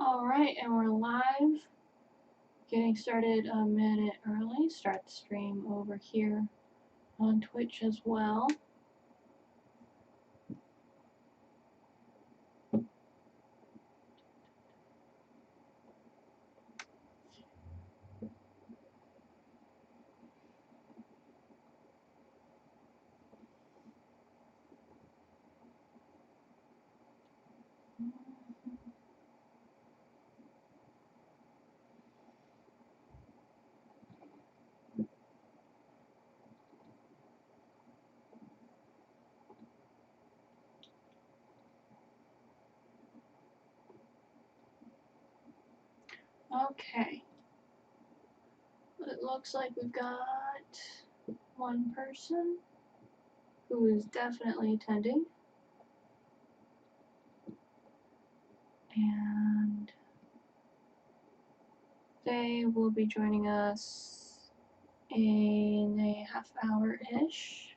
Alright, and we're live. Getting started a minute early. Start the stream over here on Twitch as well. Okay. It looks like we've got one person who is definitely attending. And they will be joining us in a half hour-ish.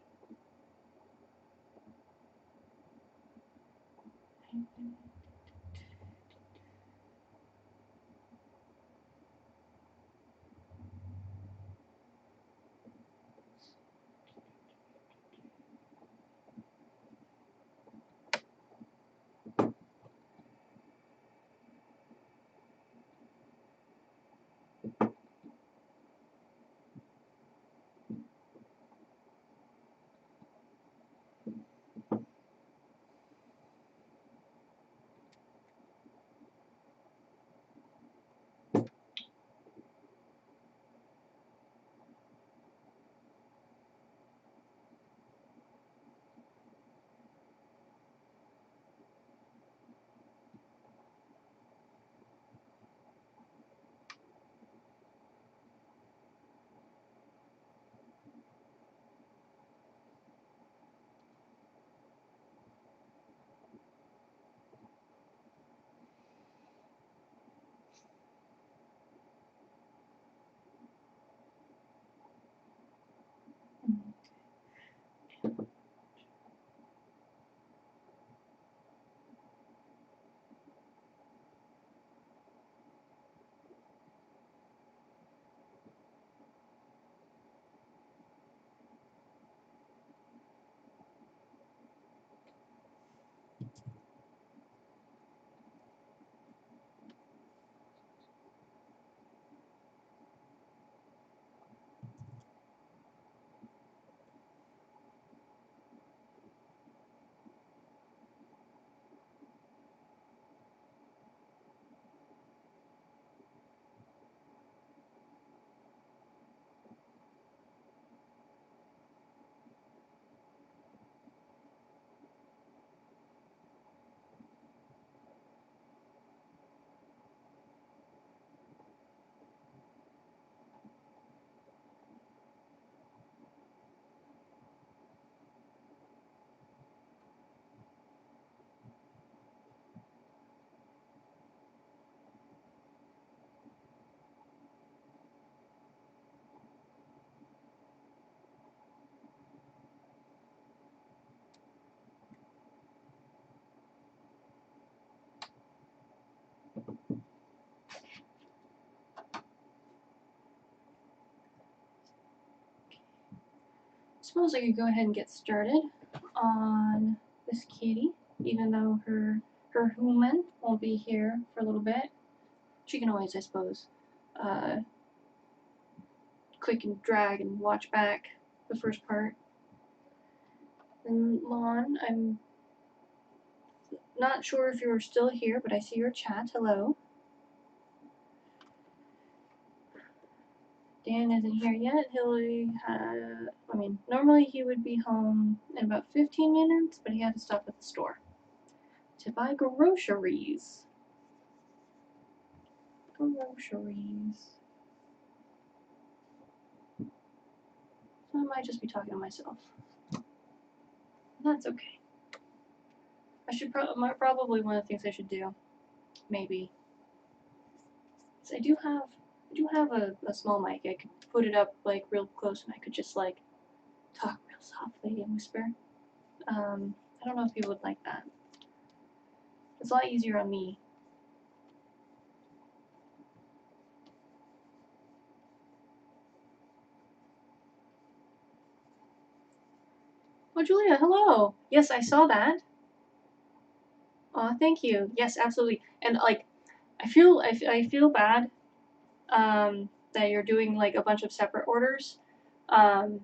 Suppose I could go ahead and get started on this kitty, even though her human won't be here for a little bit. She can always, I suppose, click and drag and watch back the first part. And Lon, I'm not sure if you're still here, but I see your chat. Hello. Dan isn't here yet. Normally he would be home in about 15 minutes, but he had to stop at the store to buy groceries. Groceries. So I might just be talking to myself. That's okay. Probably one of the things I should do, maybe. I do have a small mic. I could put it up like real close, and I could just like talk real softly and whisper. I don't know if people would like that. It's a lot easier on me. Oh, Julia, hello. Yes, I saw that. Thank you. Yes, absolutely. And like, I feel bad that you're doing like a bunch of separate orders um,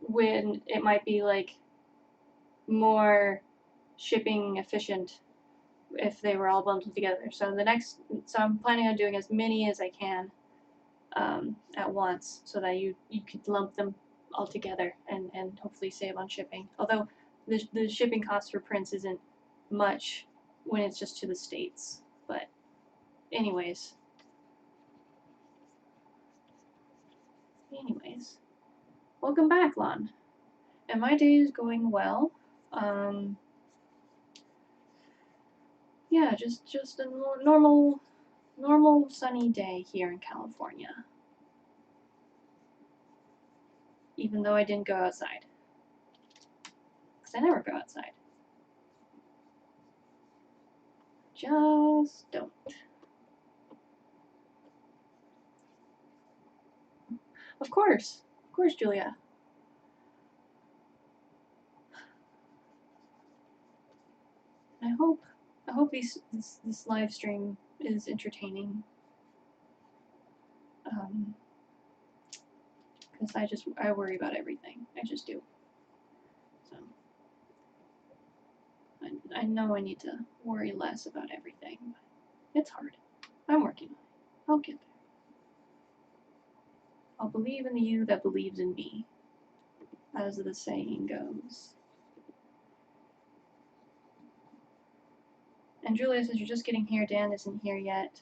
when it might be like more shipping efficient if they were all bundled together. So I'm planning on doing as many as I can at once, so that you could lump them all together and hopefully save on shipping. Although the shipping cost for prints isn't much when it's just to the States. But anyways, anyways, welcome back, Lon. And my day is going well. Um, yeah, just a normal sunny day here in California. Even though I didn't go outside, because I never go outside. Just don't. Of course, Julia. I hope this live stream is entertaining. Because I worry about everything. I just do. So I know I need to worry less about everything. But it's hard. I'm working on it. I'll get there. I'll believe in the you that believes in me, as the saying goes. And Julia says you're just getting here. Dan isn't here yet.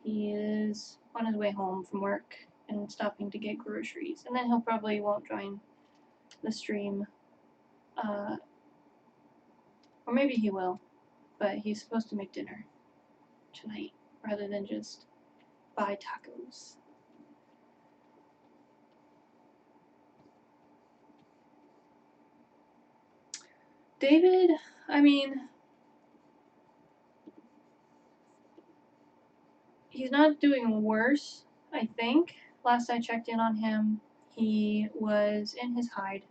He is on his way home from work and stopping to get groceries. And then he'll probably won't join the stream. Or maybe he will. But he's supposed to make dinner tonight rather than just buy tacos. David, I mean, he's not doing worse, I think. Last I checked in on him, he was in his hide.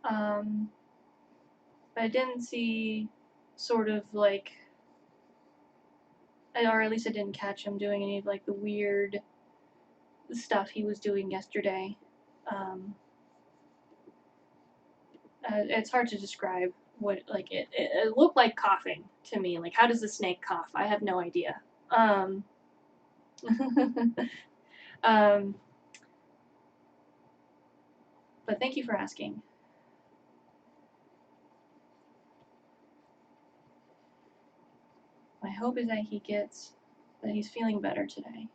But I didn't see sort of like, or at least I didn't catch him doing any of like the weird stuff he was doing yesterday. It's hard to describe what, like, it looked like coughing to me. Like, how does the snake cough? I have no idea. Um, but thank you for asking. My hope is that he's feeling better today.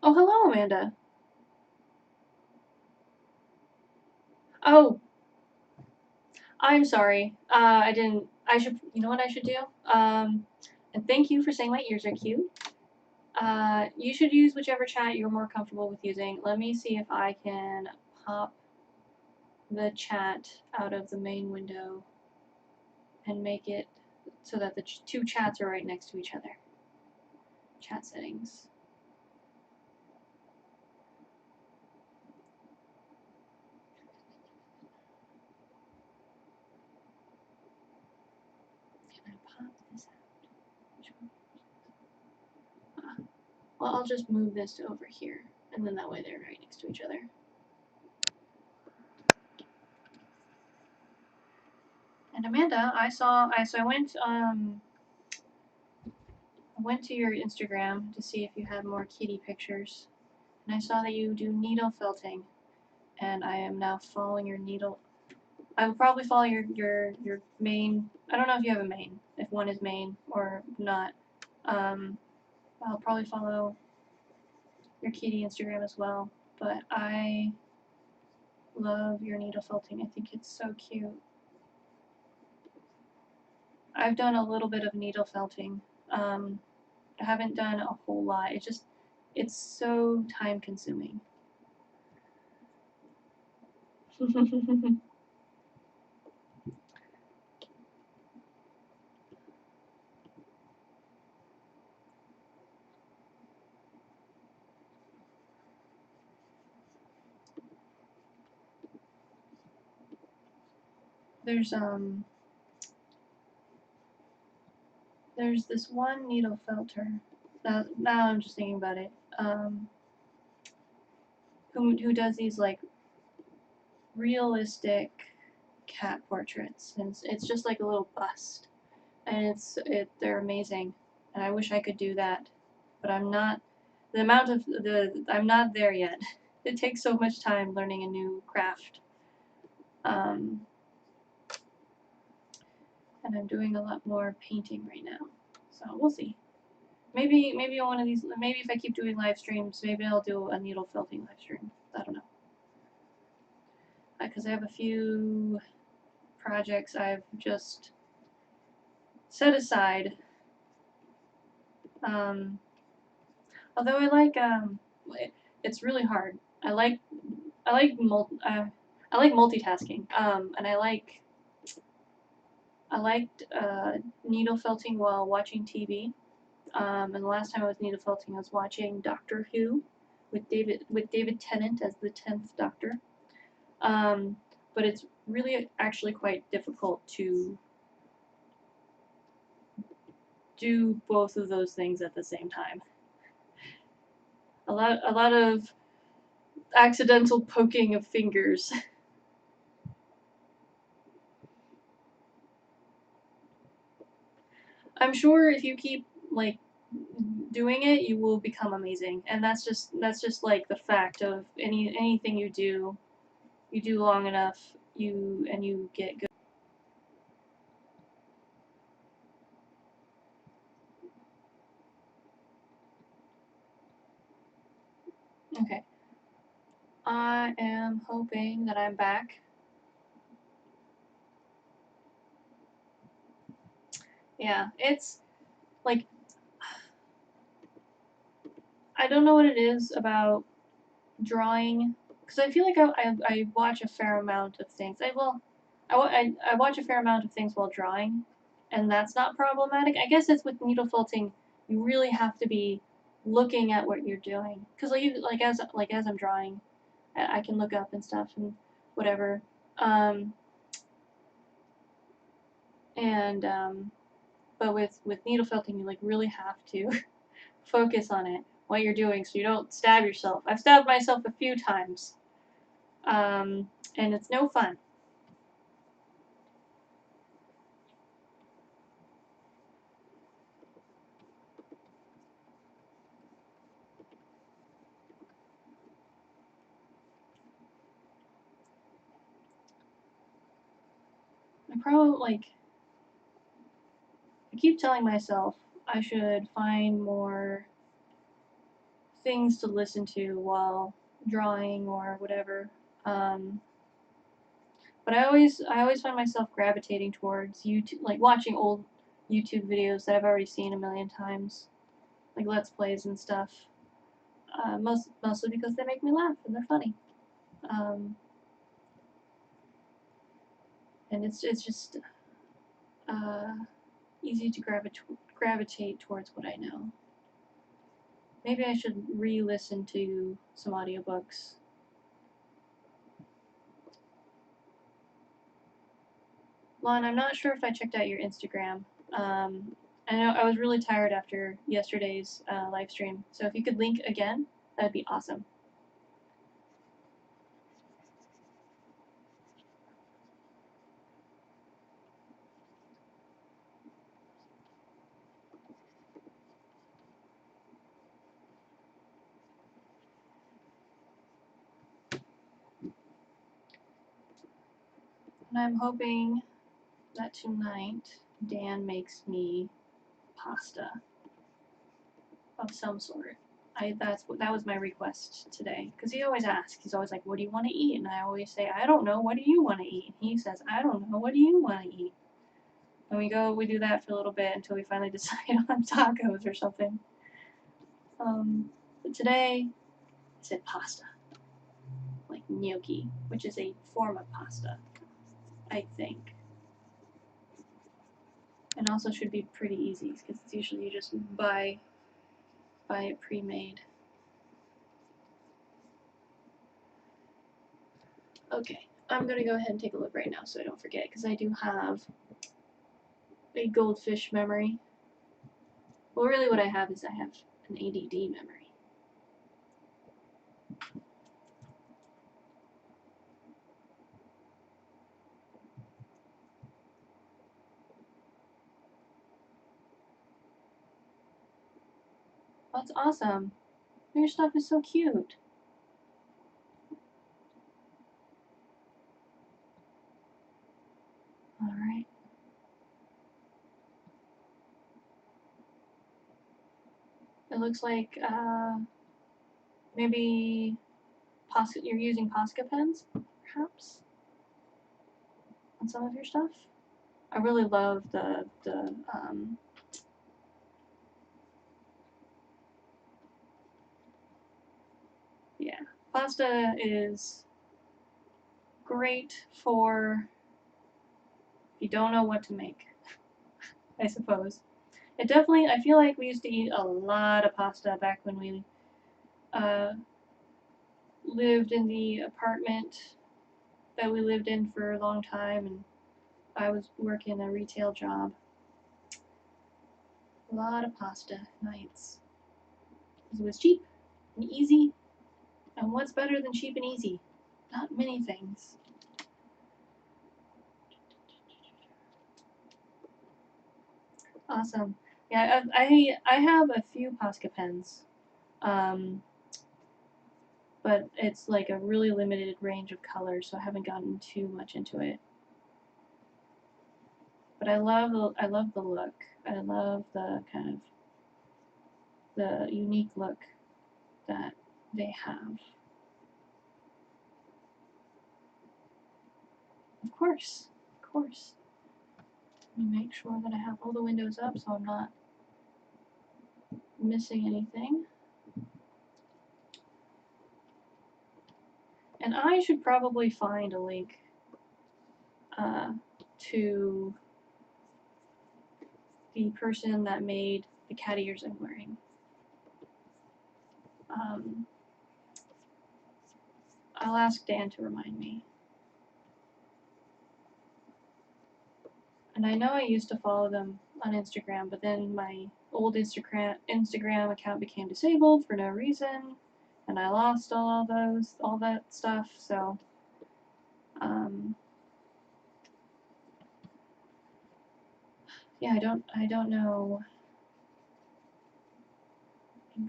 Oh, hello, Amanda. Oh, I'm sorry. You know what I should do? And thank you for saying my ears are cute. You should use whichever chat you're more comfortable with using. Let me see if I can pop the chat out of the main window and make it so that the two chats are right next to each other. Chat settings. Can I pop this out? Well, I'll just move this over here, and then that way they're right next to each other. And Amanda, I went to your Instagram to see if you had more kitty pictures, and I saw that you do needle felting, and I am now following your needle. I will probably follow your main. I don't know if you have a main, if one is main or not. I'll probably follow your kitty Instagram as well. But I love your needle felting. I think it's so cute. I've done a little bit of needle felting. I haven't done a whole lot. It's so time consuming. There's this one needle filter. Now I'm just thinking about it. Who does these like realistic cat portraits, and it's just like a little bust, and they're amazing, and I wish I could do that, but I'm not. I'm not there yet. It takes so much time learning a new craft. And I'm doing a lot more painting right now, so we'll see. Maybe on one of these. Maybe if I keep doing live streams, maybe I'll do a needle felting live stream. I don't know, because I have a few projects I've just set aside. Although I like it's really hard. I like multitasking. And I liked needle felting while watching TV. And the last time I was needle felting, I was watching Doctor Who with David Tennant as the 10th Doctor. But it's really actually quite difficult to do both of those things at the same time. A lot of accidental poking of fingers. I'm sure if you keep like doing it, you will become amazing, and that's just like the fact of anything you do long enough, you get good. Okay, I am hoping that I'm back. Yeah, it's like I don't know what it is about drawing, because I feel like I watch a fair amount of things. I watch a fair amount of things while drawing, and that's not problematic. I guess it's with needle felting, you really have to be looking at what you're doing, because as I'm drawing, I can look up and stuff and whatever. But with needle felting, you like really have to focus on it, what you're doing, so you don't stab yourself. I've stabbed myself a few times, and it's no fun. I probably I keep telling myself I should find more things to listen to while drawing or whatever. But I always find myself gravitating towards YouTube, like watching old YouTube videos that I've already seen a million times, like Let's Plays and stuff. Mostly because they make me laugh and they're funny. And it's just easy to gravitate towards what I know. Maybe I should re-listen to some audiobooks. Lon, I'm not sure if I checked out your Instagram. I know I was really tired after yesterday's live stream, so if you could link again, that'd be awesome. And I'm hoping that tonight Dan makes me pasta of some sort. That was my request today, because he always asks. He's always like, "What do you want to eat?" And I always say, "I don't know. What do you want to eat?" And he says, "I don't know. What do you want to eat?" And we do that for a little bit until we finally decide on tacos or something. But today, I said pasta. Like gnocchi, which is a form of pasta, I think. And also should be pretty easy, because it's usually you just buy it pre-made. Okay, I'm gonna go ahead and take a look right now so I don't forget, because I do have a goldfish memory. Well, really what I have is I have an ADD memory. That's awesome. Your stuff is so cute. Alright. It looks like, maybe you're using Posca pens, perhaps? On some of your stuff? I really love the yeah, pasta is great for if you don't know what to make, I suppose. It definitely, I feel like we used to eat a lot of pasta back when we lived in the apartment that we lived in for a long time, and I was working a retail job. A lot of pasta nights. Because it was cheap and easy. And what's better than cheap and easy? Not many things. Awesome. Yeah, I have a few Posca pens. But it's like a really limited range of colors, so I haven't gotten too much into it. But I love the look. I love the kind of the unique look that they have. Of course. Let me make sure that I have all the windows up so I'm not missing anything. And I should probably find a link to the person that made the cat ears I'm wearing. I'll ask Dan to remind me. And I know I used to follow them on Instagram, but then my old Instagram account became disabled for no reason, and I lost all that stuff, so yeah, I don't know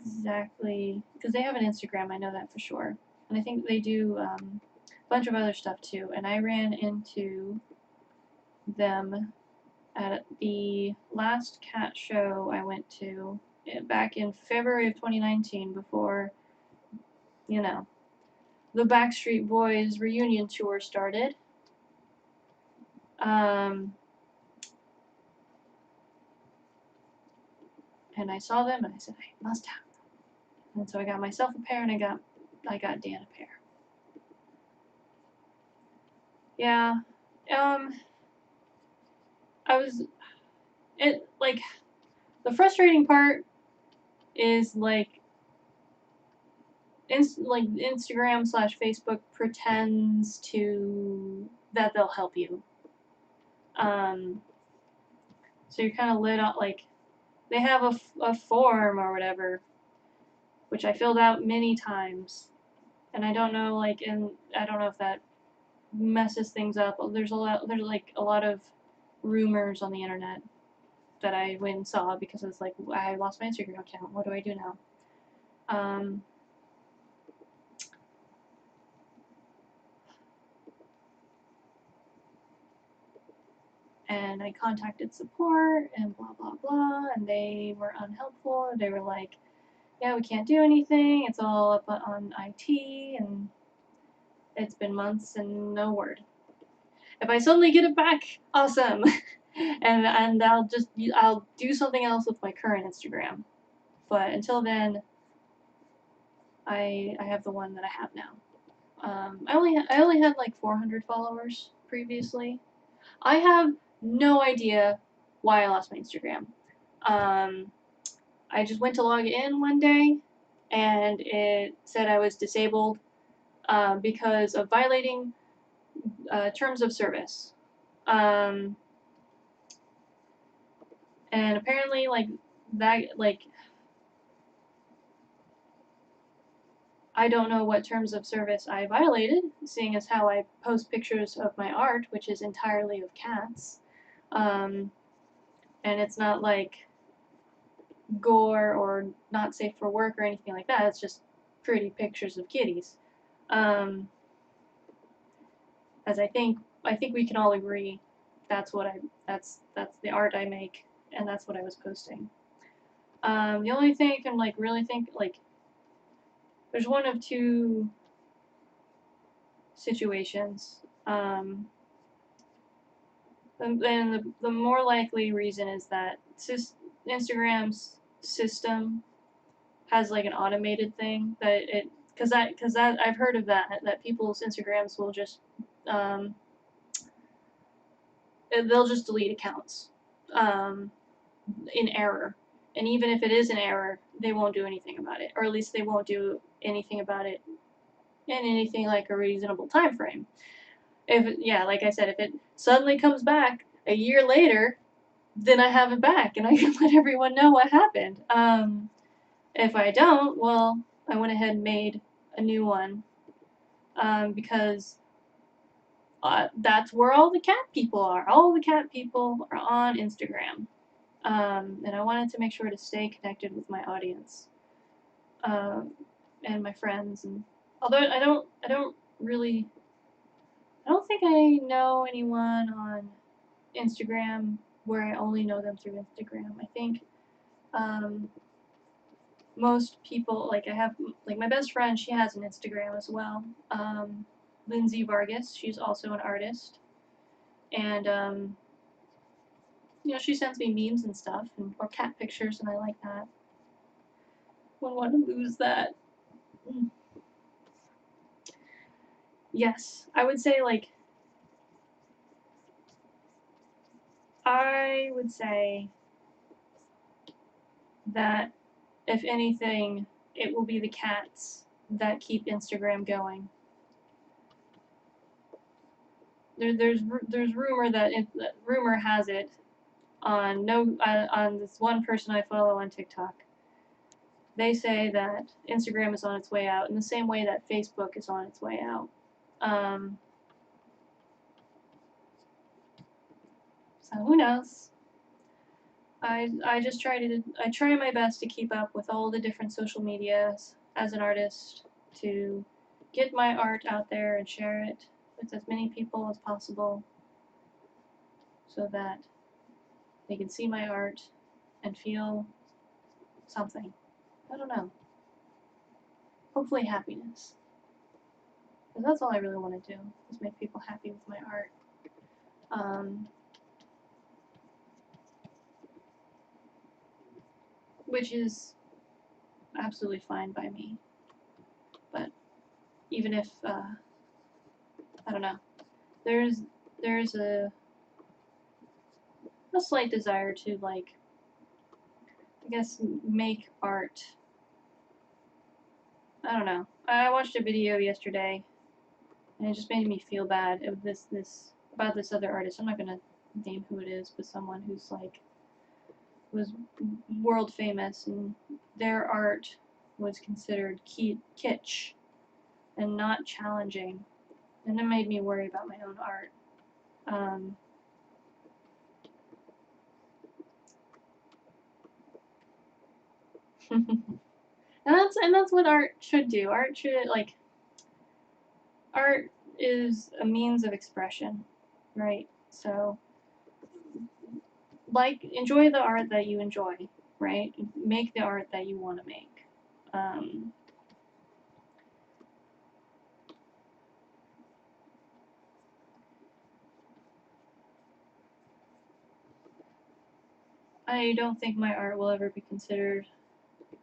exactly, because they have an Instagram, I know that for sure. And I think they do a bunch of other stuff too, and I ran into them at the last cat show I went to back in February of 2019, before, you know, the Backstreet Boys reunion tour started. And I saw them and I said, I must have them. And so I got myself a pair and I got Dan a pair. Yeah. Like, the frustrating part is like Instagram/Facebook pretends that they'll help you. So you're kind of lit up, like, they have a form or whatever, which I filled out many times, and I don't know, like, I don't know if that messes things up. There's like a lot of rumors on the internet that I went and saw because I was like, I lost my Instagram account. What do I do now? And I contacted support and blah blah blah, and they were unhelpful. They were like, yeah, we can't do anything. It's all up on IT, and it's been months and no word. If I suddenly get it back, awesome. and I'll do something else with my current Instagram. But until then, I have the one that I have now. I only had like 400 followers previously. I have no idea why I lost my Instagram. I just went to log in one day, and it said I was disabled because of violating terms of service. And apparently, like that, like I don't know what terms of service I violated, seeing as how I post pictures of my art, which is entirely of cats. And it's not like gore or not safe for work or anything like that. It's just pretty pictures of kitties. As I think we can all agree, that's the art I make, and that's what I was posting. The only thing I can like really think like there's one of two situations. And the more likely reason is that Instagram's system has like an automated thing that it because that I've heard of that people's Instagrams will just they'll just delete accounts in error, and even if it is an error, they won't do anything about it, or at least they won't do anything about it in anything like a reasonable time frame. Like I said, if it suddenly comes back a year later, then I have it back and I can let everyone know what happened. If I don't, well, I went ahead and made a new one because that's where all the cat people are. All the cat people are on Instagram, and I wanted to make sure to stay connected with my audience and my friends. And although I don't really, I don't think I know anyone on Instagram where I only know them through Instagram. I think most people, like I have, like my best friend, she has an Instagram as well. Lindsay Vargas, she's also an artist, and you know, she sends me memes and stuff, or cat pictures, and I like that. Wouldn't want to lose that. Yes, I would say like I would say that if anything, it will be the cats that keep Instagram going. There's rumor that rumor has it on this one person I follow on TikTok. They say that Instagram is on its way out in the same way that Facebook is on its way out. So who knows? I just I try my best to keep up with all the different social medias as an artist to get my art out there and share it with as many people as possible so that they can see my art and feel something. I don't know. Hopefully happiness. Because that's all I really want to do, is make people happy with my art. Which is absolutely fine by me. But even if, I don't know, there's a slight desire to, like, I guess, make art. I don't know. I watched a video yesterday, and it just made me feel bad of about this other artist. I'm not gonna name who it is, but someone who's like was world famous, and their art was considered kitsch and not challenging, and it made me worry about my own art. And that's what art should do. Art is a means of expression, right? So like enjoy the art that you enjoy, right? Make the art that you want to make. I don't think my art will ever be considered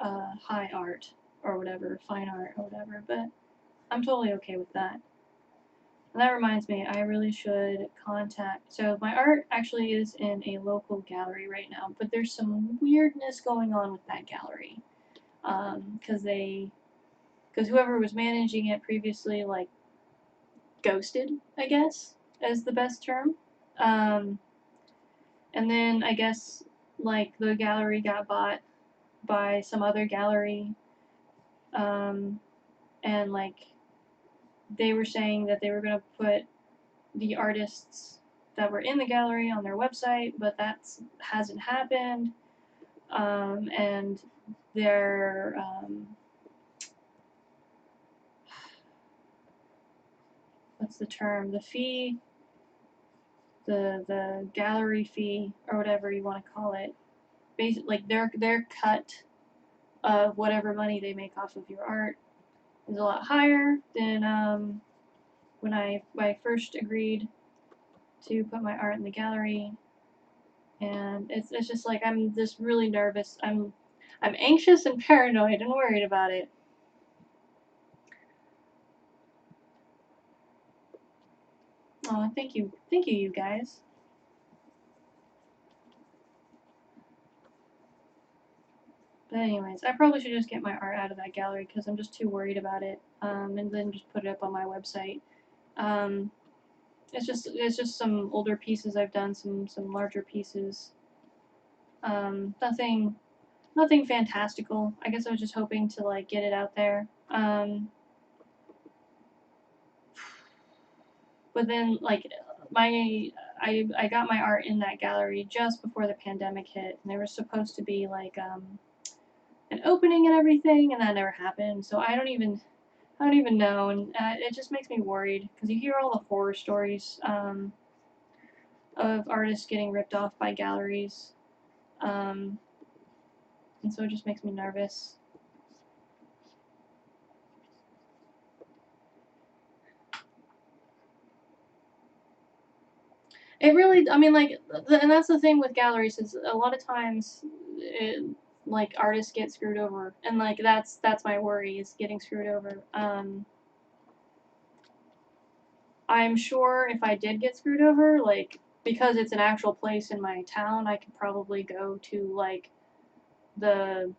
high art or whatever, fine art or whatever, but I'm totally okay with that. And that reminds me, I really should contact. So my art actually is in a local gallery right now, but there's some weirdness going on with that gallery, because whoever was managing it previously, like, ghosted, I guess, as the best term. Um, and then I guess like the gallery got bought by some other gallery, um, and like they were saying that they were gonna put the artists that were in the gallery on their website, but that hasn't happened. And their what's the term? The fee, the gallery fee or whatever you want to call it, basically like their cut of whatever money they make off of your art is a lot higher than when I first agreed to put my art in the gallery. And it's just like I'm just really nervous. I'm anxious and paranoid and worried about it. Oh, thank you, you guys. But anyways, I probably should just get my art out of that gallery because I'm just too worried about it. And then just put it up on my website. Um, it's just some older pieces I've done, some larger pieces. Nothing fantastical. I guess I was just hoping to like get it out there. But then like I got my art in that gallery just before the pandemic hit, and there was supposed to be like an opening and everything, and that never happened. So I don't even know, and it just makes me worried because you hear all the horror stories of artists getting ripped off by galleries, and so it just makes me nervous. It really, I mean, like, and that's the thing with galleries is a lot of times, like artists get screwed over, and like that's my worry is getting screwed over. I'm sure if I did get screwed over, like because it's an actual place in my town, I could probably go to like the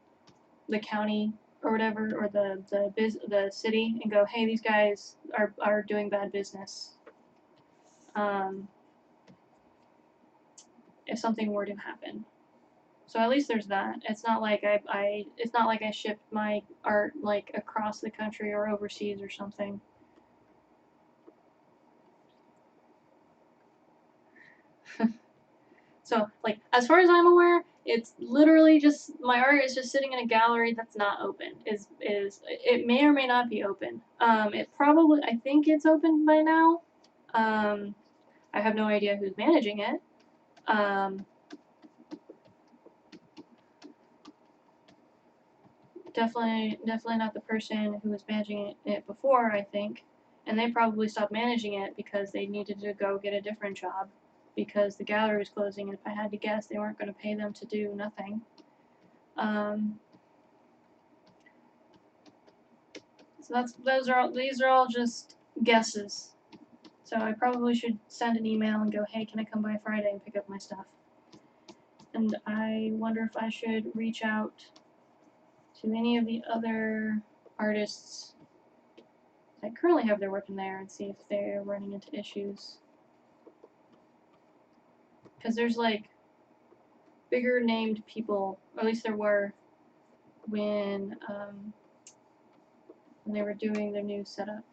county or whatever, or the city, and go, hey, these guys are doing bad business. Um, if something were to happen. So at least there's that. It's not like it's not like I shipped my art like across the country or overseas or something. So like as far as I'm aware, it's literally just my art is just sitting in a gallery that's not open. Is it may or may not be open. It probably I think it's open by now. I have no idea who's managing it. Definitely not the person who was managing it before, I think. And they probably stopped managing it because they needed to go get a different job because the gallery was closing, and if I had to guess, they weren't going to pay them to do nothing. So these are all just guesses. So I probably should send an email and go, hey, can I come by Friday and pick up my stuff? And I wonder if I should reach out to any of the other artists that currently have their work in there and see if they're running into issues. Because there's like bigger named people, or at least there were, when they were doing their new setup.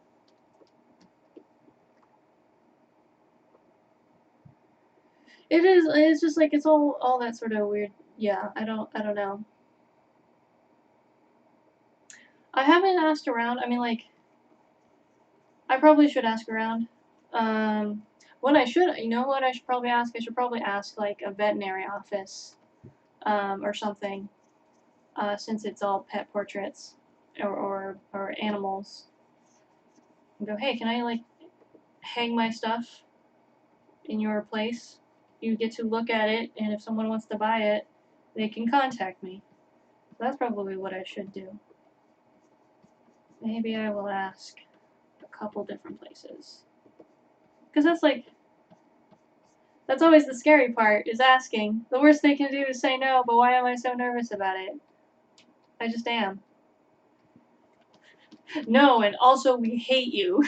It's just like it's all that sort of weird. Yeah, I don't know. I haven't asked around. I mean, like, I probably should ask around. What I should, you know what I should probably ask? I should probably ask, like, a veterinary office, or something, since it's all pet portraits, or animals. And go, hey, can I, like, hang my stuff in your place? You get to look at it, and if someone wants to buy it, they can contact me. That's probably what I should do. Maybe I will ask a couple different places. Because that's always the scary part, is asking. The worst they can do is say no, but why am I so nervous about it? I just am. No, and also we hate you.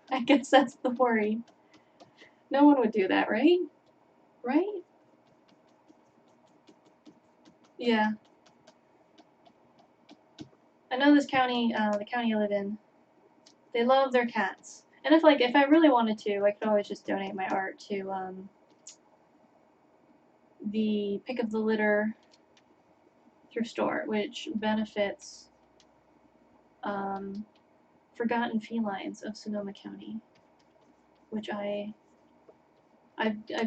I guess that's the worry. No one would do that, right? Right? Yeah. I know this county, the county I live in, they love their cats. And if I really wanted to, I could always just donate my art to, the Pick of the Litter thrift store, which benefits, Forgotten Felines of Sonoma County, which I've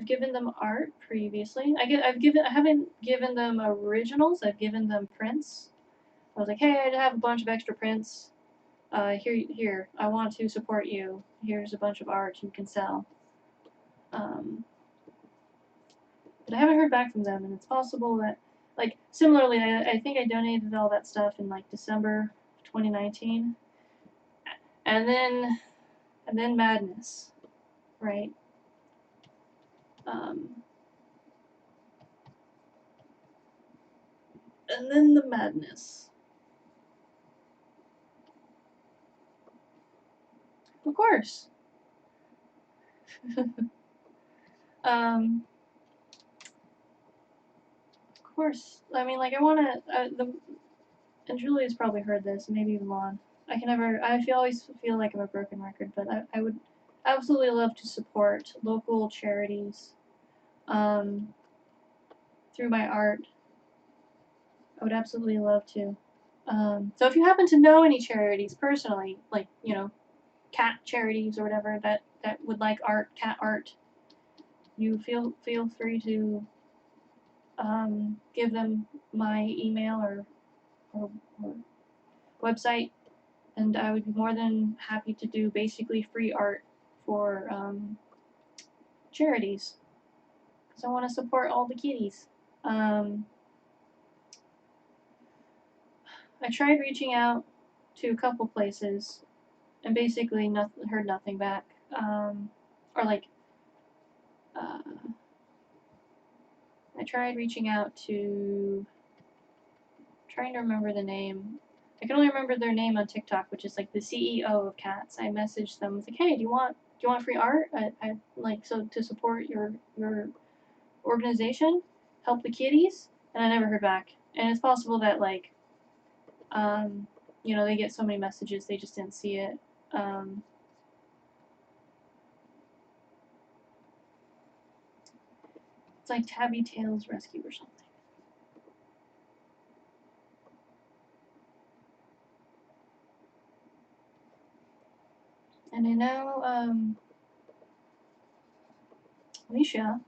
given them art previously. I haven't given them originals. I've given them prints. I was like, hey, I have a bunch of extra prints. Here, I want to support you. Here's a bunch of art you can sell. But I haven't heard back from them, and it's possible that, like, similarly, I think I donated all that stuff in like December 2019, and then madness, right? And then the madness. Of course. Of course. I mean, like, I want to. And Julia's probably heard this, maybe even Lon. Always feel like I'm a broken record, but I would absolutely love to support local charities through my art. I would absolutely love to. So if you happen to know any charities personally, like, cat charities or whatever that would like cat art, you feel free to give them my email or website, and I would be more than happy to do basically free art for charities, because I want to support all the kitties. I tried reaching out to a couple places and basically heard nothing back. Or like, I tried reaching out to, trying to remember the name. I can only remember their name on TikTok, which is like the CEO of Cats. I messaged them, was like, hey, do you want free art? I like, so to support your organization, help the kitties, and I never heard back. And it's possible that like, they get so many messages they just didn't see it. It's like Tabby Tails Rescue or something. And I know, Alicia,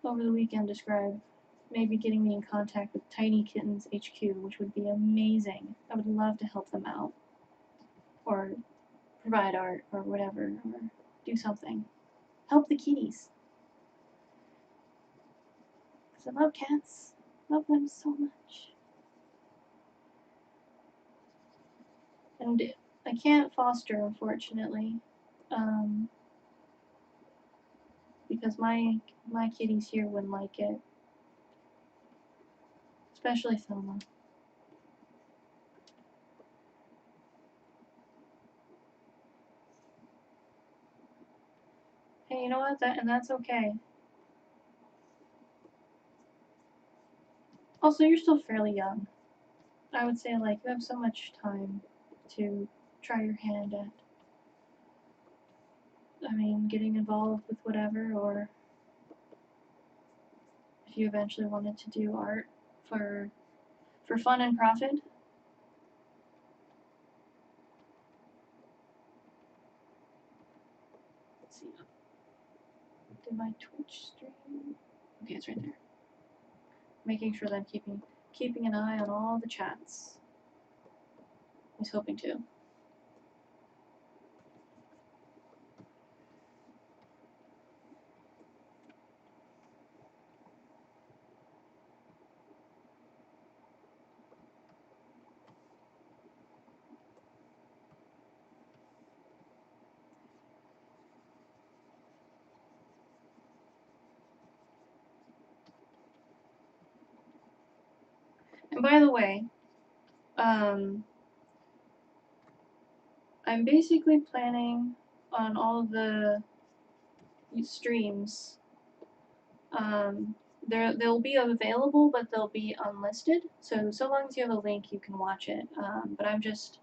over the weekend described maybe getting me in contact with Tiny Kittens HQ, which would be amazing. I would love to help them out, or provide art, or whatever, or do something. Help the kitties. Because I love cats. Love them so much. And I can't foster, unfortunately, because my kitties here wouldn't like it, especially Thelma. Hey, you know what? That's okay. Also, you're still fairly young. I would say, like, you have so much time to try your hand at, getting involved with whatever, or if you eventually wanted to do art for fun and profit. Let's see. Did my Twitch stream? Okay, it's right there. Making sure that I'm keeping an eye on all the chats. I was hoping to. And by the way, I'm basically planning on all of the streams. They'll be available, but they'll be unlisted. So long as you have a link, you can watch it. But I'm just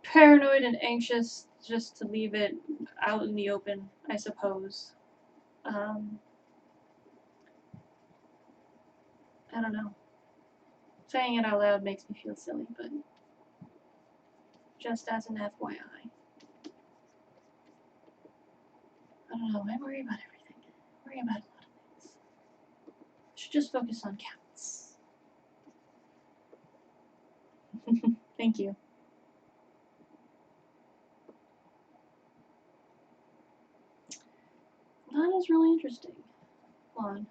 paranoid and anxious just to leave it out in the open, I suppose. I don't know. Saying it out loud makes me feel silly, but just as an FYI. I don't know, I worry about everything. I worry about a lot of things. I should just focus on cats. Thank you. That is really interesting. Hold on.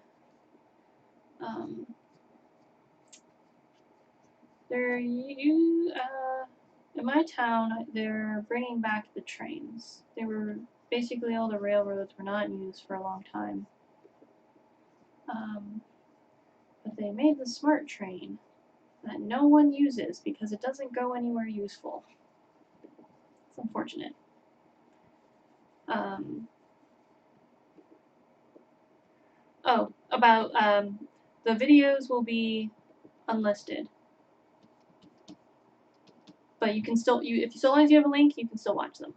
In my town, they're bringing back the trains. They were basically all the railroads were not used for a long time. But they made the smart train that no one uses because it doesn't go anywhere useful. It's unfortunate. About the videos will be unlisted. But you can still, so long as you have a link, you can still watch them.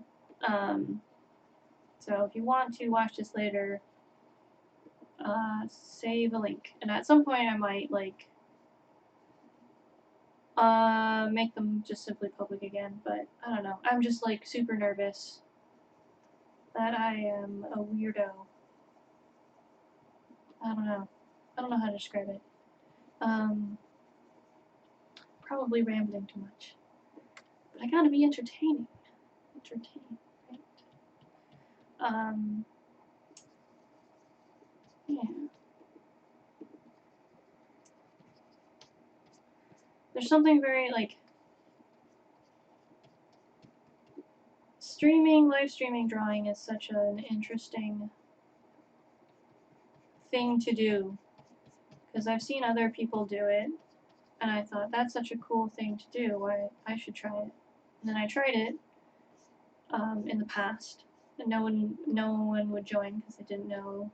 So if you want to watch this later, save a link. And at some point I might, like, make them just simply public again, but I don't know. I'm just, like, super nervous that I am a weirdo. I don't know. I don't know how to describe it. Probably rambling too much. But I gotta be entertaining. Right? Yeah. There's something very, like, live streaming drawing is such an interesting thing to do. Because I've seen other people do it, and I thought, that's such a cool thing to do, I should try it. And then I tried it, in the past, and no one would join because they didn't know.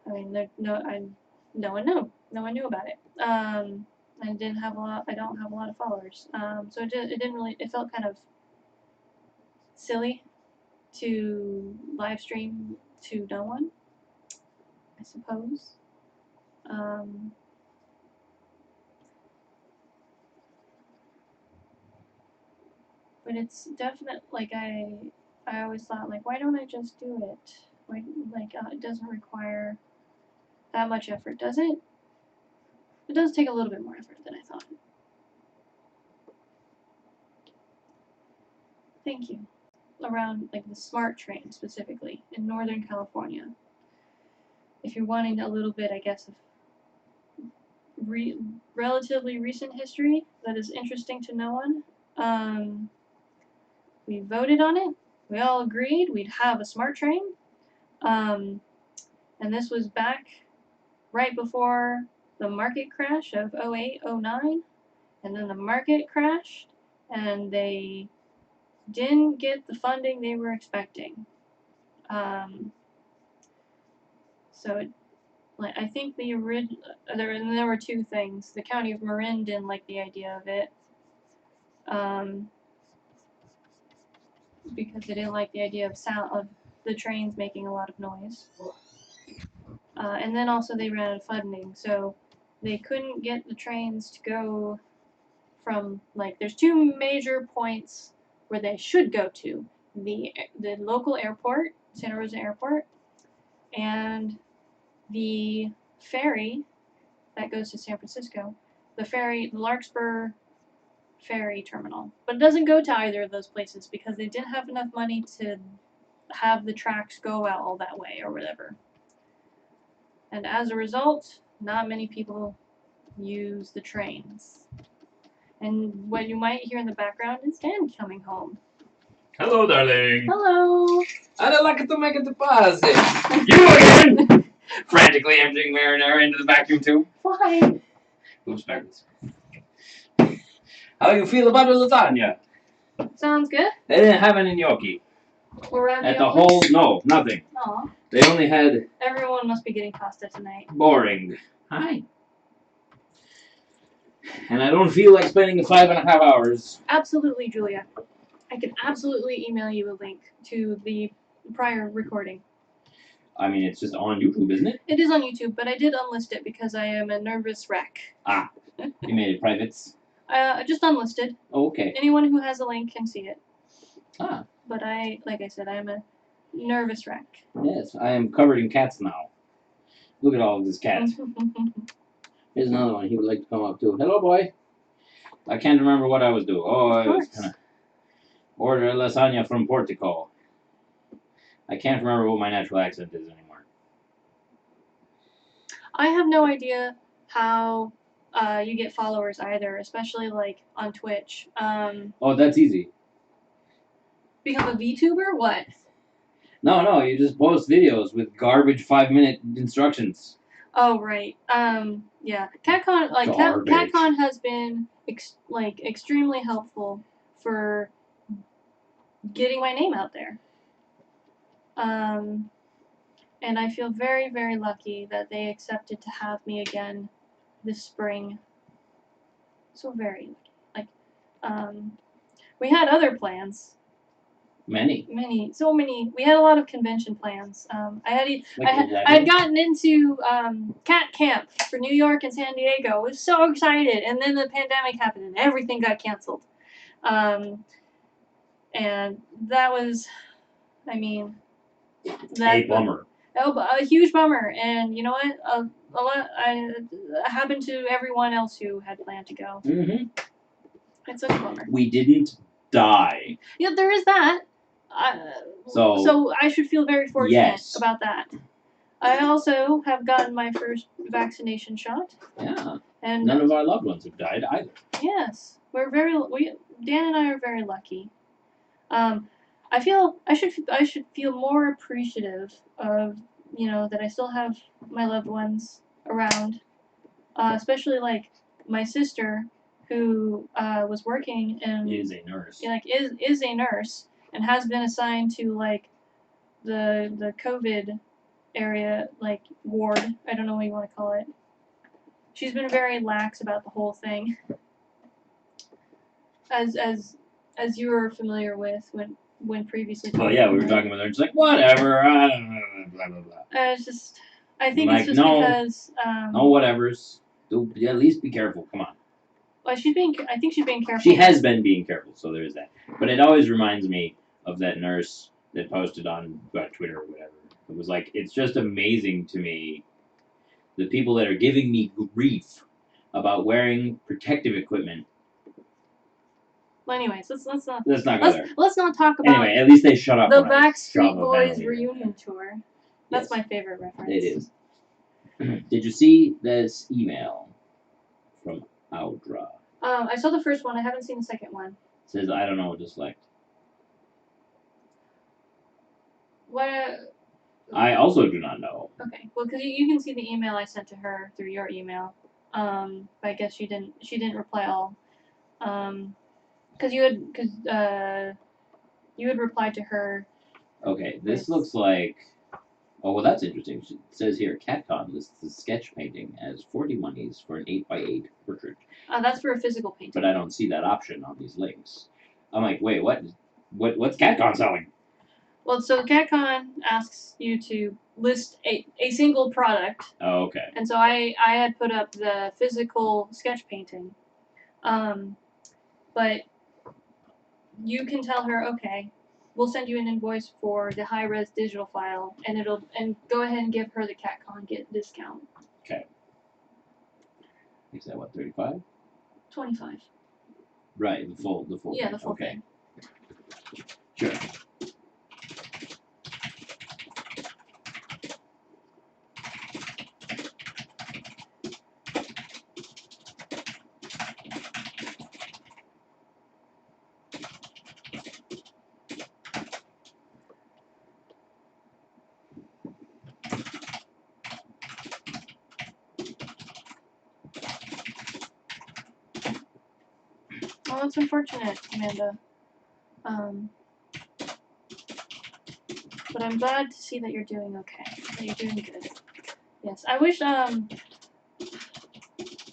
I mean, no one knew about it. I don't have a lot of followers. So it didn't really, it felt kind of silly to live stream to no one, I suppose. But it's definite, like, I always thought, like, why don't I just do it? Why, like, it doesn't require that much effort, does it? It does take a little bit more effort than I thought. Thank you. Around, like, the SMART train, specifically, in Northern California. If you're wanting a little bit, I guess, of relatively recent history that is interesting to no one, we voted on it. We all agreed we'd have a SMART train. And this was back right before the market crash of 08, 09. And then the market crashed, and they didn't get the funding they were expecting. So I think there were two things. The county of Marin didn't like the idea of it, because they didn't like the idea of the trains making a lot of noise. And then also they ran out of funding, so they couldn't get the trains to go from, like, there's two major points where they should go to. The local airport, Santa Rosa Airport, and the ferry that goes to San Francisco. The Larkspur ferry terminal. But it doesn't go to either of those places because they didn't have enough money to have the tracks go out all that way or whatever. And as a result, not many people use the trains. And what you might hear in the background is Dan coming home. Hello, darling. Hello. You again! Frantically emptying marinara into the vacuum tube. Why? Oops, backwards. How you feel about the lasagna? Sounds good. They didn't have any gnocchi. Or At the whole, no, nothing. Aw. They only had Everyone must be getting pasta tonight. boring. Hi. And I don't feel like spending the 5.5 hours. Absolutely, Julia. I can absolutely email you a link to the prior recording. I mean, it's just on YouTube, isn't it? It is on YouTube, but I did unlist it because I am a nervous wreck. You made it privates. I just unlisted. Oh, okay. Anyone who has a link can see it. Ah. But like I said, I am a nervous wreck. Yes, I am covered in cats now. Look at all of this cats. Here's another one. He would like to come up too. Hello, boy. I can't remember what I was doing. Oh, I was gonna order a lasagna from Portico. I can't remember what my natural accent is anymore. I have no idea how you get followers either, especially like on Twitch. Oh, that's easy. Become a VTuber? What? No, you just post videos with garbage 5-minute instructions. Oh right. Yeah. CatCon CatCon has been extremely helpful for getting my name out there. And I feel very, very lucky that they accepted to have me again this spring. So very lucky. We had other plans. So many. We had a lot of convention plans. I had gotten into Cat Camp for New York and San Diego. I was so excited, and then the pandemic happened, and everything got canceled. And that was, I mean, A bummer. A huge bummer. And you know what? A lot happened to everyone else who had planned to go. Mm-hmm. It's such a bummer. We didn't die. Yeah, there is that. So I should feel very fortunate about that. I also have gotten my first vaccination shot. Yeah. And none of our loved ones have died either. Yes, Dan and I are very lucky. I feel I should feel more appreciative of that I still have my loved ones around, especially like my sister who was working and is a nurse. Is a nurse and has been assigned to like the COVID area ward. I don't know what you want to call it. She's been very lax about the whole thing. As you were familiar with when previously. Well, yeah, we were talking about her. It's like whatever. Blah blah blah. It's just. I think like, it's just because. No whatevers. At least be careful. Come on. Well, I think she's being careful. She has been being careful, so there's that. But it always reminds me of that nurse that posted on Twitter or whatever. It was like, it's just amazing to me the people that are giving me grief about wearing protective equipment. Well, anyways, let's not go there. Let's not talk about. Anyway, at least they shut up. The Backstreet Boys reunion tour. That's my favorite reference. It is. Did you see this email from Audra? I saw the first one. I haven't seen the second one. It says, I don't know what to select. What? I also do not know. Okay, well, because you can see the email I sent to her through your email. But I guess she didn't reply all. Because you had replied to her. Okay, this looks like. Oh well, that's interesting. It says here, CatCon lists the sketch painting as 40 monies for an 8x8 portrait. That's for a physical painting. But I don't see that option on these links. I'm like, wait, what? What's CatCon selling? Well, so CatCon asks you to list a single product. Oh, okay. And so I had put up the physical sketch painting. But you can tell her, okay, we'll send you an invoice for the high-res digital file, and go ahead and give her the CatCon discount. Okay. Is that what, 35? 25. Right, the full. Yeah, the full thing. Sure. Well, it's unfortunate, Amanda. But I'm glad to see that you're doing okay. That you're doing good. Yes, I wish, I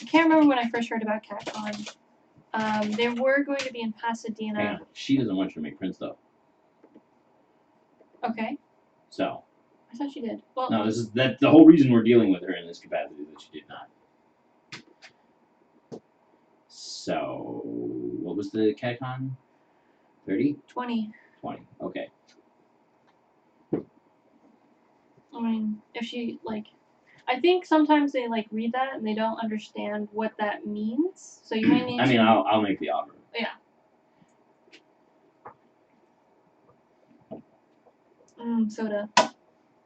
can't remember when I first heard about CatCon. They were going to be in Pasadena. Hang on. She doesn't want you to make print stuff. Okay. So. I thought she did. Well, No, that's the whole reason we're dealing with her in this capacity, that she did not. So, what was the CatCon? 30? 20. 20. Okay. I mean, if she, like, I think sometimes they, like, read that and they don't understand what that means. So you might need I mean, to... I'll make the offer. Yeah. Soda.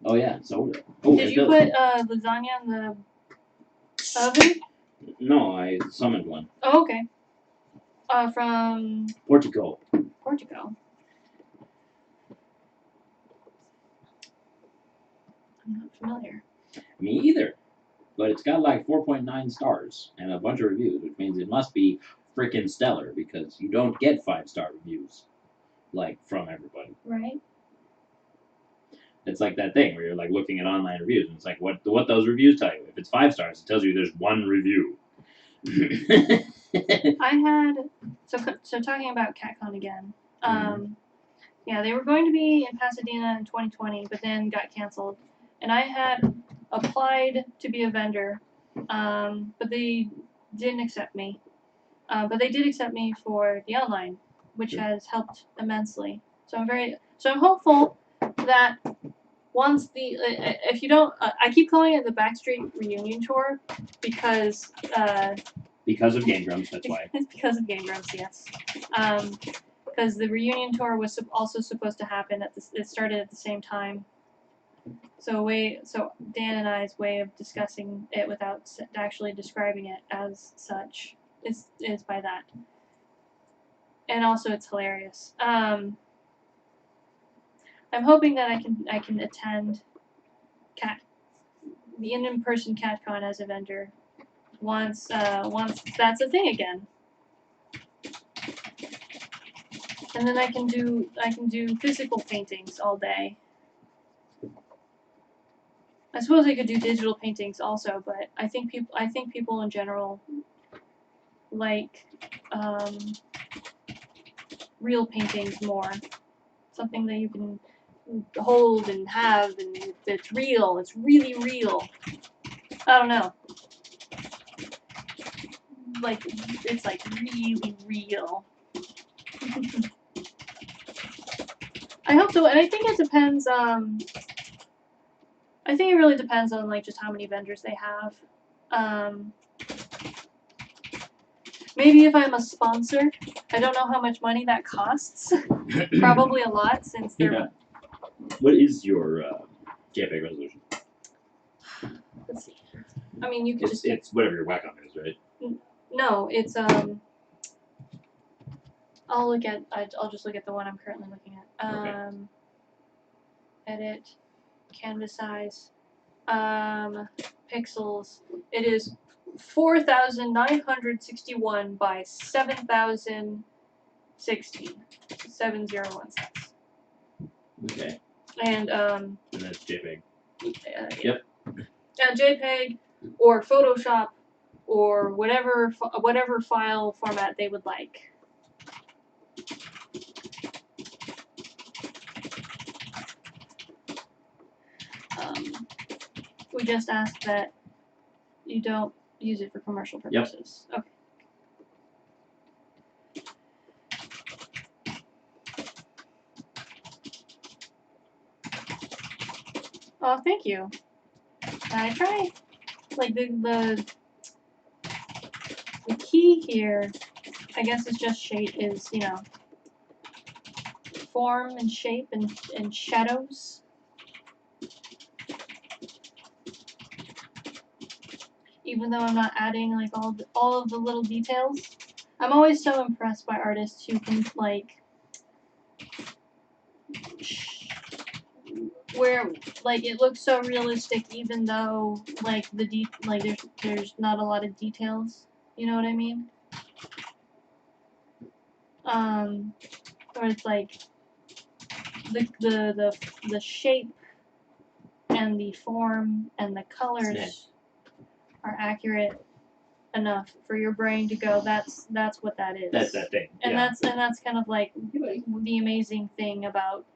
Oh, yeah, soda. Oh, Did you put lasagna in the oven? No, I summoned one. Oh, okay. From Portugal. Portugal. I'm not familiar. Me either. But it's got like 4.9 stars and a bunch of reviews, which means it must be freaking stellar because you don't get 5-star reviews like from everybody. Right. It's like that thing where you're like looking at online reviews and it's like what those reviews tell you. If it's 5 stars, it tells you there's one review. I had so talking about CatCon again. Yeah, they were going to be in Pasadena in 2020, but then got canceled. And I had applied to be a vendor, but they didn't accept me. But they did accept me for the online, which has helped immensely. So I'm hopeful that once the if you don't, I keep calling it the Backstreet Reunion Tour because because of Game Grumps, that's why. It's because of Game Grumps, yes. Because the reunion tour was also supposed to happen it started at the same time. So Dan and I's way of discussing it without actually describing it as such is by that. And also it's hilarious. I'm hoping that I can attend the in-person CatCon as a vendor once that's a thing again. And then I can do physical paintings all day. I suppose I could do digital paintings also, but I think people in general like real paintings more. Something that you can hold and have, and it's real. It's really real. I don't know. Like it's like really real. I hope so, and I think it depends. I think it really depends on like just how many vendors they have. Maybe if I'm a sponsor, I don't know how much money that costs. Probably a lot since they're. Yeah. What is your JPEG resolution? Let's see. I mean, you could it's whatever your Wacom is, right? No, it's I'll just look at the one I'm currently looking at. Okay. Edit, canvas size, pixels. It is 4,961 by 7,016. 701 Okay. And that's JPEG. Yep. JPEG or Photoshop or whatever file format they would like. We just ask that you don't use it for commercial purposes. Yep. Okay. Oh, thank you. I try. Like the key here, I guess, is just shape. Is form and shape and shadows. Even though I'm not adding like all of the little details, I'm always so impressed by artists who can like where like it looks so realistic even though like there's not a lot of details. You know what I mean? Where it's like the shape and the form and the colors are accurate enough for your brain to go, that's what that is. That's that thing. And yeah. that's kind of like the amazing thing about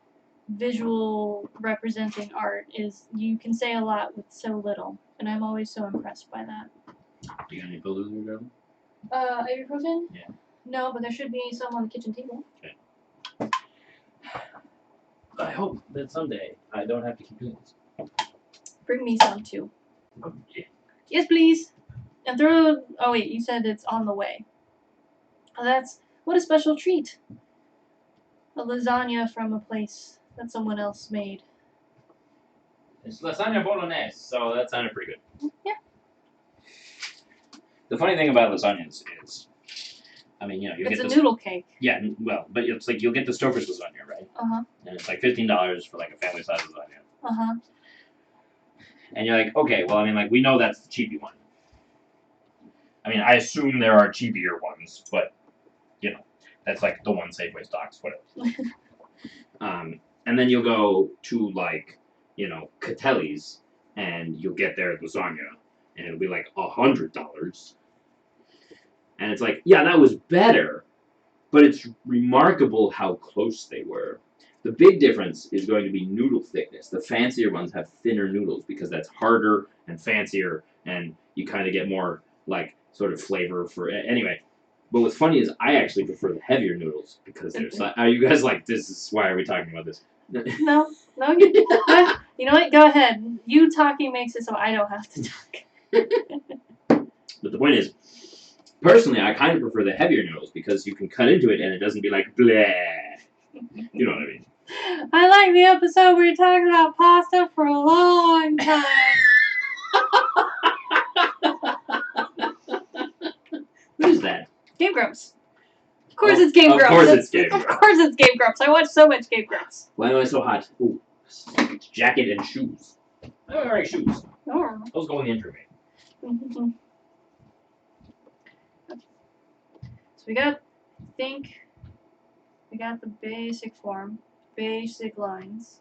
visual representing art is you can say a lot with so little, and I'm always so impressed by that. Do you got any pillows or whatever? Ibuprofen? Yeah. No, but there should be some on the kitchen table. Okay. I hope that someday I don't have to keep doing this. Bring me some too. Oh, yeah. Yes, please. And throw. Oh wait, you said it's on the way. Oh, what a special treat. A lasagna from a place that someone else made. It's lasagna bolognese, so that sounded pretty good. Yeah. The funny thing about lasagnas is, I mean, you know, you It's get a this. noodle cake. Yeah, well, but it's like you'll get the Stoker's lasagna, right? Uh-huh. And it's like $15 for like a family size lasagna. Uh-huh. And you're like, okay, well, I mean, like we know that's the cheapy one. I mean, I assume there are cheapier ones, but you know, that's like the one Safeway stocks, whatever. And then you'll go to like, you know, Catelli's, and you'll get their lasagna, and it'll be like $100. And it's like, yeah, that was better, but it's remarkable how close they were. The big difference is going to be noodle thickness. The fancier ones have thinner noodles because that's harder and fancier, and you kind of get more like sort of flavor for it. Anyway, but what's funny is I actually prefer the heavier noodles because they're. Are you guys like this? Is why are we talking about this? No, you know what? Go ahead. You talking makes it so I don't have to talk. But the point is, personally, I kind of prefer the heavier noodles because you can cut into it and it doesn't be like bleh. You know what I mean? I like the episode where you're talking about pasta for a long time. What is that? Game Grumps. Of course it's Game Grumps. Of course it's Game Of Grumps. course it's Game Grumps. I watch so much Game Grumps. Why am I so hot? Ooh, jacket and shoes. I'm wearing shoes. Oh. Those go in the entry. So we got the basic form, basic lines.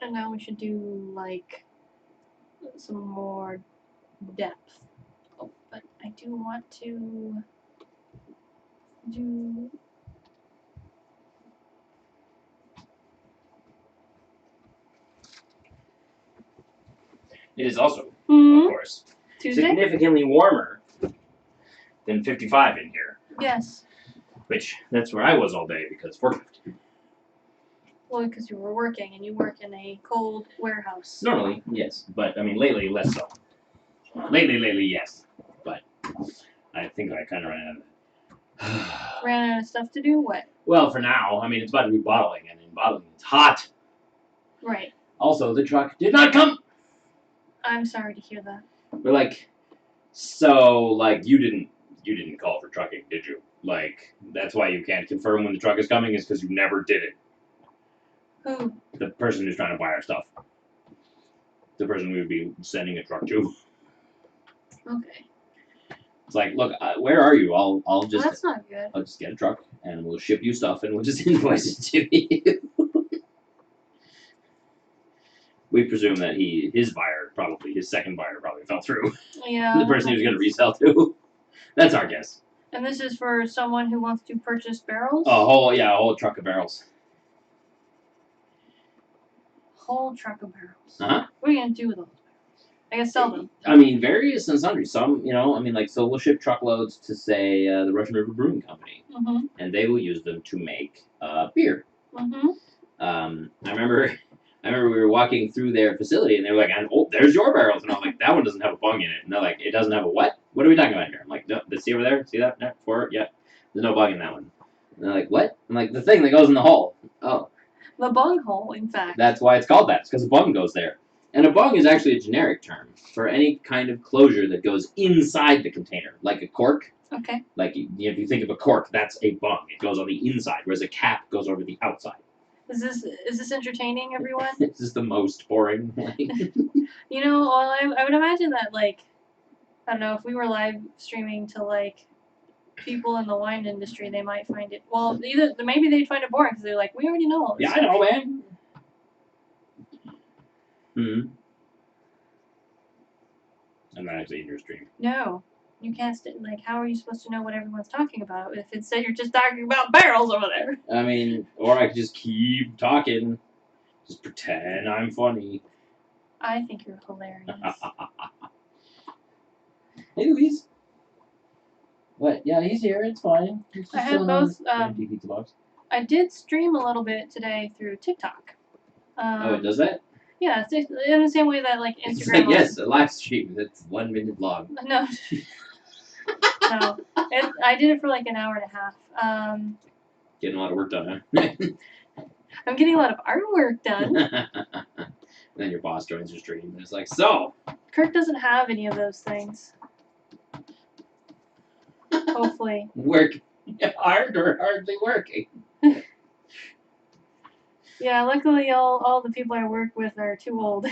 And now we should do like some more depth. Oh, but I do want to do It is also, of course, Tuesday? significantly warmer than 55 in here. Yes. Which, that's where I was all day because forklift. Well, because you were working and you work in a cold warehouse. Normally, yes. But, I mean, lately, less so. Lately, yes. But I think I kind of ran out of it. Ran out of stuff to do? What? Well, for now, I mean, it's about to be bottling, and in bottling, it's hot. Right. Also, the truck did not come. I'm sorry to hear that. We're like, so, like, you didn't call for trucking, did you? Like, that's why you can't confirm when the truck is coming is because you never did it. Who? The person who's trying to buy our stuff. The person we would be sending a truck to. Okay. It's like, look, where are you? I'll Well, just that's not good. I'll just get a truck and we'll ship you stuff and we'll just invoice it to you. We presume that his second buyer probably fell through. Yeah. The person he was going to resell to. That's our guess. And this is for someone who wants to purchase barrels? A whole truck of barrels. Whole truck of barrels. Uh-huh. What are you going to do with all those barrels? I guess sell them. I mean, various and sundry. Some, so we'll ship truckloads to, say, the Russian River Brewing Company. Mm-hmm. And they will use them to make beer. Mm-hmm. I remember we were walking through their facility and they were like, oh, there's your barrels. And I'm like, that one doesn't have a bung in it. And they're like, it doesn't have a what? What are we talking about here? I'm like, no, see over there? See that? Yeah, yeah. There's no bung in that one. And they're like, what? I'm like, the thing that goes in the hole. Oh. The bung hole, in fact. That's why it's called that. It's because a bung goes there. And a bung is actually a generic term for any kind of closure that goes inside the container, like a cork. Okay. Like, if you think of a cork, that's a bung. It goes on the inside, whereas a cap goes over the outside. Is this entertaining, everyone? This is the most boring. Like, You know, well, I would imagine that, like, I don't know, if we were live streaming to, like, people in the wine industry, they might find it, well, either maybe they'd find it boring because they're like, we already know all this yeah, I stuff. know, man. Hmm. I'm not actually in your stream. No, you can't. Like, how are you supposed to know what everyone's talking about if instead you're just talking about barrels over there? I mean, or I could just keep talking, just pretend I'm funny. I think you're hilarious. Hey, Louise. What? Yeah, he's here. It's fine. He's just I had chilling on both. his empty pizza box. I did stream a little bit today through TikTok. Oh, it does that? Yeah, it's in the same way that like Instagram. It's like, yes, a live stream that's 1 minute long. No. No. I did it for like an hour and a half. Getting a lot of work done, huh? I'm getting a lot of artwork done. And then your boss joins your stream and it's like, so. Kirk doesn't have any of those things. Hopefully. Work hard or hardly working. Yeah, luckily all the people I work with are too old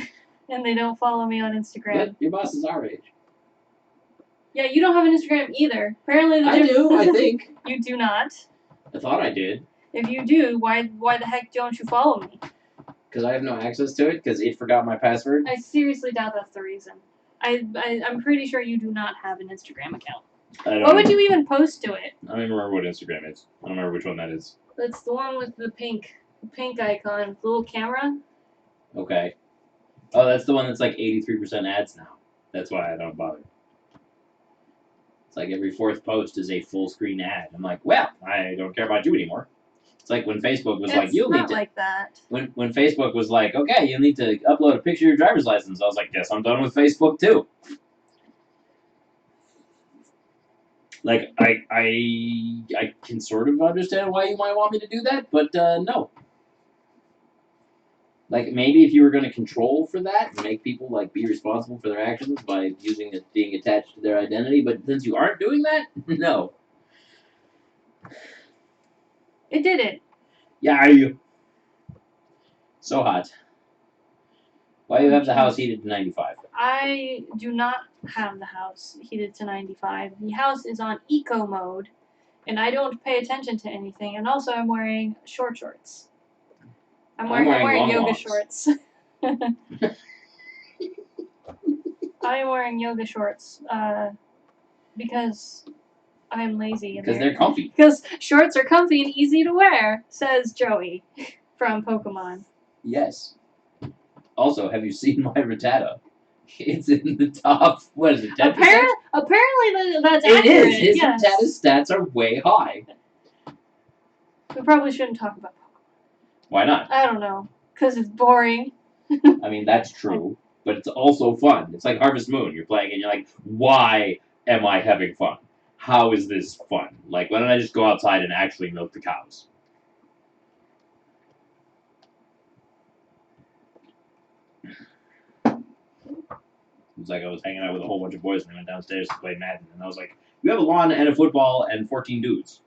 and they don't follow me on Instagram. But your boss is our age. Yeah, you don't have an Instagram either. Apparently I do, I think. You do not. I thought I did. If you do, why the heck don't you follow me? Because I have no access to it, because it forgot my password. I seriously doubt that's the reason. I'm pretty sure you do not have an Instagram account. What would you even post to it? I don't even remember what Instagram is. I don't remember which one that is. That's the one with the pink icon, the little camera. Okay. Oh, that's the one that's like 83% ads now. That's why I don't bother. It's like every fourth post is a full screen ad. I'm like, well, I don't care about you anymore. It's like when Facebook was like, you'll need It's to. not like that. When Facebook was like, okay, you'll need to upload a picture of your driver's license. I was like, guess I'm done with Facebook too. Like, I can sort of understand why you might want me to do that, but no. Like, maybe if you were going to control for that and make people, like, be responsible for their actions by using it being attached to their identity, but since you aren't doing that, no. It did it. Yeah, so hot. Why do you have the house heated to 95? I do not have the house heated to 95. The house is on eco mode, and I don't pay attention to anything. And also, I'm wearing shorts. I'm wearing long yoga walks. shorts. I am wearing yoga shorts because I'm lazy. Because they're comfy. Because shorts are comfy and easy to wear, says Joey from Pokemon. Yes. Also, have you seen my Rattata? It's in the top, what is it, 10%? Apparently that's It accurate. is. His Yes. Rattata stats are way high. We probably shouldn't talk about Pokemon. Why not? I don't know. Because it's boring. I mean, that's true, but it's also fun. It's like Harvest Moon. You're playing and you're like, why am I having fun? How is this fun? Like, why don't I just go outside and actually milk the cows? It was like I was hanging out with a whole bunch of boys and I went downstairs to play Madden. And I was like, you have a lawn and a football and 14 dudes.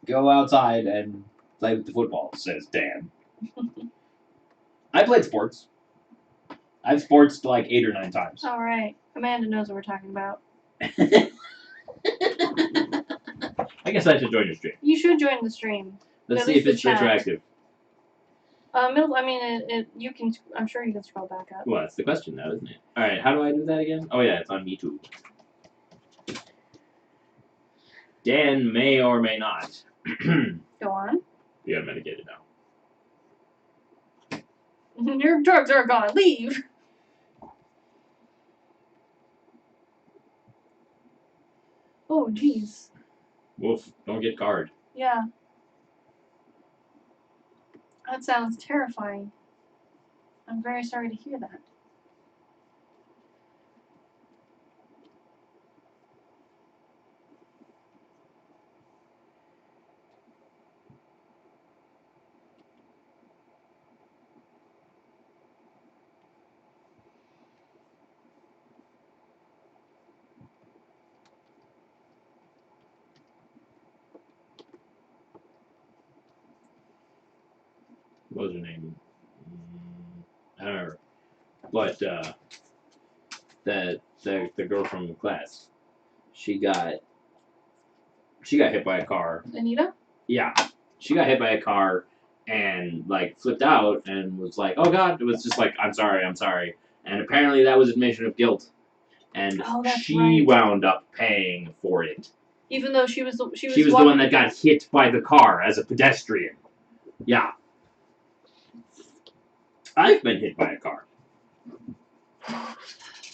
Go outside and play with the football, says Dan. I played sports. I've sportsed like 8 or 9 times. Alright. Amanda knows what we're talking about. I guess I should join your stream. You should join the stream. Let's At see least if it's the chat. retroactive. You can. I'm sure you can scroll back up. Well, that's the question now, isn't it? Alright, how do I do that again? Oh yeah, it's on Me Too. Dan may or may not Go on. be unmedicated now. Your drugs are gone. Leave. Oh, jeez. Wolf, don't get card. Yeah. That sounds terrifying. I'm very sorry to hear that. what was her name? I don't remember. But the girl from the class, she got hit by a car. Anita? Yeah, she got hit by a car and like flipped out and was like, "Oh God!" It was just like, "I'm sorry, I'm sorry," and apparently that was admission of guilt, and Oh, that's she right. wound up paying for it. Even though she was the the one that got hit by the car as a pedestrian. Yeah, I've been hit by a car.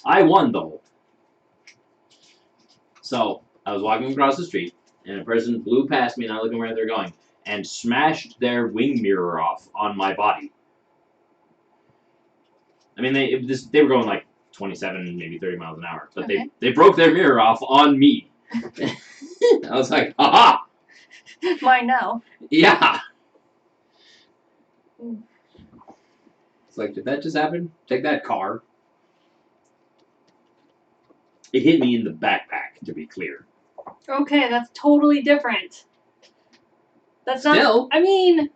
I won though. So I was walking across the street, and a person blew past me, not looking where they're going, and smashed their wing mirror off on my body. I mean, they were going like 27, maybe 30 miles an hour, but Okay. they broke their mirror off on me. I was like, haha! Mine now. Yeah! Mm. It's like, did that just happen? Take that car. It hit me in the backpack, to be clear. Okay, that's totally different. That's not. Still. I mean,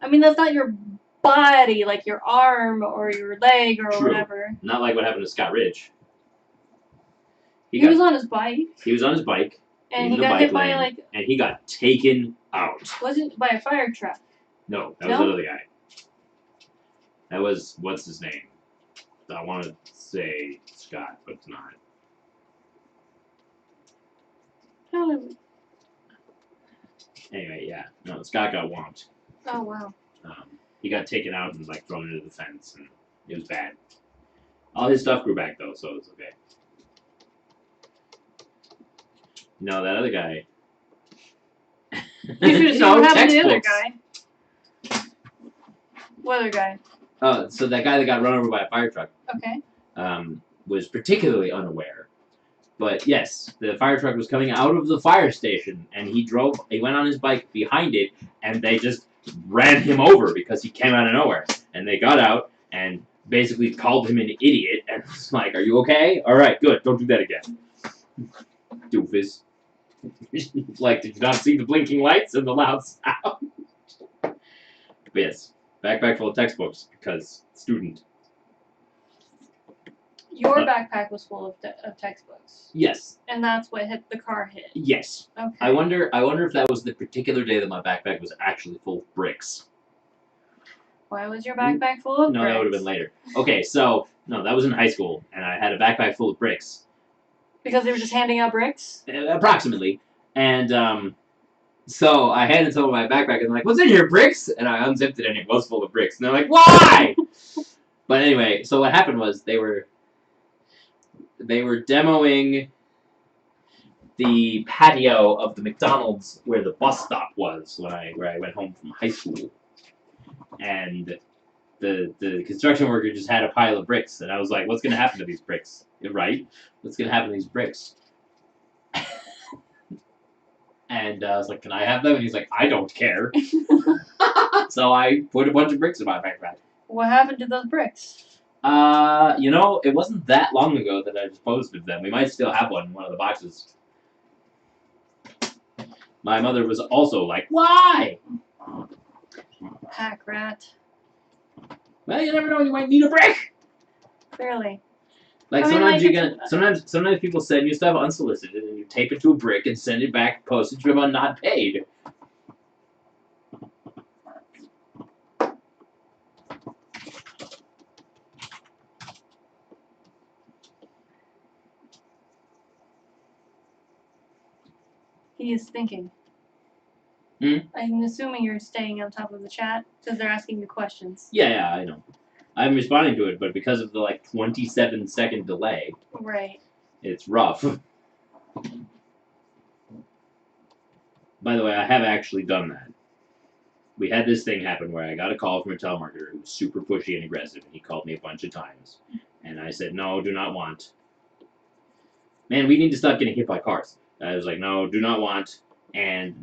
that's not your body, like your arm or your leg or True. whatever. Not like what happened to Scott Ridge. He was on his bike. He was on his bike. And in he the got bike hit by lane, like. and he got taken out. Wasn't by a fire truck. No, that was No? the other guy. That was, what's his name? I want to say Scott, but it's not. Oh, Anyway, yeah. No, Scott got whomped. oh wow. He got taken out and like thrown into the fence, and it was bad. All his stuff grew back though, so it was okay. No, that other guy. You should have seen No, what happened to the other textbooks. guy. What other guy? So that guy that got run over by a fire truck Okay. was particularly unaware. But yes, the fire truck was coming out of the fire station, and he went on his bike behind it, and they just ran him over because he came out of nowhere. And they got out and basically called him an idiot, and was like, "Are you okay? All right, good. Don't do that again." Doofus. Like, did you not see the blinking lights and the loud sound? But yes, backpack full of textbooks because student. Your backpack was full of textbooks, Yes, and that's what the car hit. yes. Okay. I wonder if that was the particular day that my backpack was actually full of bricks. Why was your backpack full of No, bricks? that would have been later. Okay, so no, that was in high school, and I had a backpack full of bricks, Because they were just handing out bricks? approximately. And so I handed someone my backpack, and they're like, "What's in here, bricks?" And I unzipped it, and it was full of bricks. And they're like, "Why?" But anyway, so what happened was they were demoing the patio of the McDonald's where the bus stop was where I went home from high school, and the construction worker just had a pile of bricks, and I was like, "What's gonna happen to these bricks?" Right? What's gonna happen to these bricks? And I was like, "Can I have them?" And he's like, "I don't care." So I put a bunch of bricks in my backpack. What happened to those bricks? It wasn't that long ago that I disposed of them. We might still have one in one of the boxes. My mother was also like, "Why?" Pack rat. Well, you never know. You might need a brick. Clearly. Like I mean, sometimes like, sometimes people send you stuff unsolicited, and you tape it to a brick and send it back postage amount not paid. He is thinking. Hmm? I'm assuming you're staying on top of the chat because they're asking you questions. Yeah, I know. I'm responding to it, but because of the 27-second delay, Right. it's rough. By the way, I have actually done that. We had this thing happen where I got a call from a telemarketer who was super pushy and aggressive, and he called me a bunch of times. And I said, "No, do not want." Man, we need to stop getting hit by cars. I was like, "No, do not want." And they